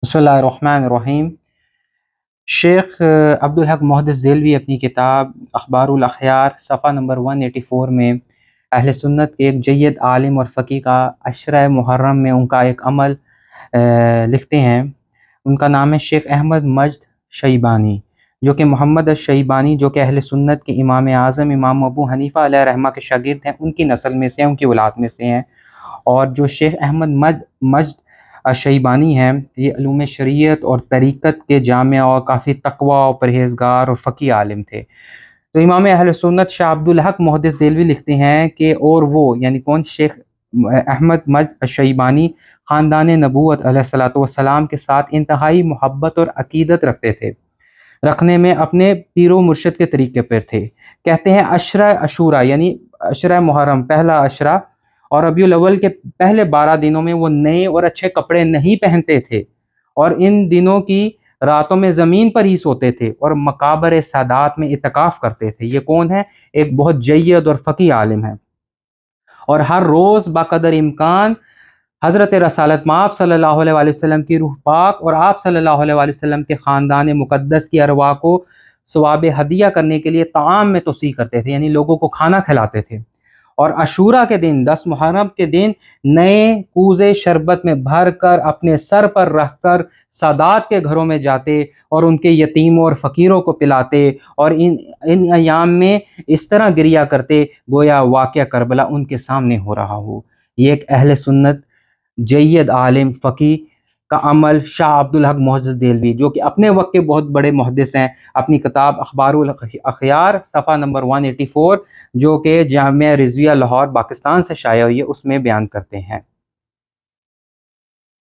बिस्मिल्लाहिर्रहमानिर्रहीम। शेख अब्दुल हक मुहद्दिस देलवी अपनी किताब अखबारुल अखयार सफ़ा नंबर 184 में अहले सुन्नत के एक जय्यद आलिम और फ़क़ीह का अशरा मुहर्रम में उनका एक अमल लिखते हैं। उनका नाम है शेख अहमद मजद शैबानी, जो कि मोहम्मद शैबानी, जो कि अहले सुन्नत के इमाम आज़म इमाम अबू हनीफ़ा अलैहि रहमा के शागिर्द हैं, उनकी नस्ल में से हैं, उनकी औलाद में से हैं। और जो शेख अहमद मजद शैबानी हैं, ये उलूम शरीयत और तरीक़त के जामिया और काफ़ी तक़वा और परहेज़गार और फ़क़ीह आलिम थे। तो इमाम अहले सुन्नत शाह अब्दुल हक मुहद्दिस देलवी लिखते हैं कि और वो यानी कौन, शेख अहमद मजद शैबानी ख़ानदान नबूवत अलैहिस्सलातु वस्सलाम के साथ इंतहाई मोहब्बत और अक़ीदत रखने में अपने पीरो मुर्शिद के तरीक़े पर थे। कहते हैं अशरा अशूरा यानी अशरा मुहर्रम, पहला अशरा और रबीउल अव्वल के पहले 12 दिनों में वो नए और अच्छे कपड़े नहीं पहनते थे और इन दिनों की रातों में ज़मीन पर ही सोते थे और मकाबर सादात में इत्तिकाफ़ करते थे। ये कौन है? एक बहुत जय्यद और फ़क़ीह आलिम है। और हर रोज़ बाक़दर इम्कान हज़रत रसालत माब सल्लल्लाहु अलैहि वसल्लम की रूह पाक और आप सल्लल्लाहु अलैहि वसल्लम के ख़ानदान मुक़द्दस की अरवाह को सवाब हदिया करने के लिए ताम में तोसी करते थे, यानी लोगों को खाना खिलाते थे। और अशूरा के दिन 10 मुहर्रम के दिन नए कूज़े शरबत में भर कर अपने सर पर रख कर सादात के घरों में जाते और उनके यतीमों और फ़कीरों को पिलाते और इन अयाम में इस तरह गिरिया करते गोया वाक़या करबला उनके सामने हो रहा हो। ये एक अहले सुन्नत जय्यद आलिम फ़क़ीह का अमल शाह अब्दुल हक मुहद्दिस देलवी, जो कि अपने वक्त के बहुत बड़े मुहद्दिस हैं, अपनी किताब अखबारुल अखयार सफ़ा नंबर 184 जो कि जामिया रिज़विया लाहौर पाकिस्तान से शाया हुई है, उसमें बयान करते हैं।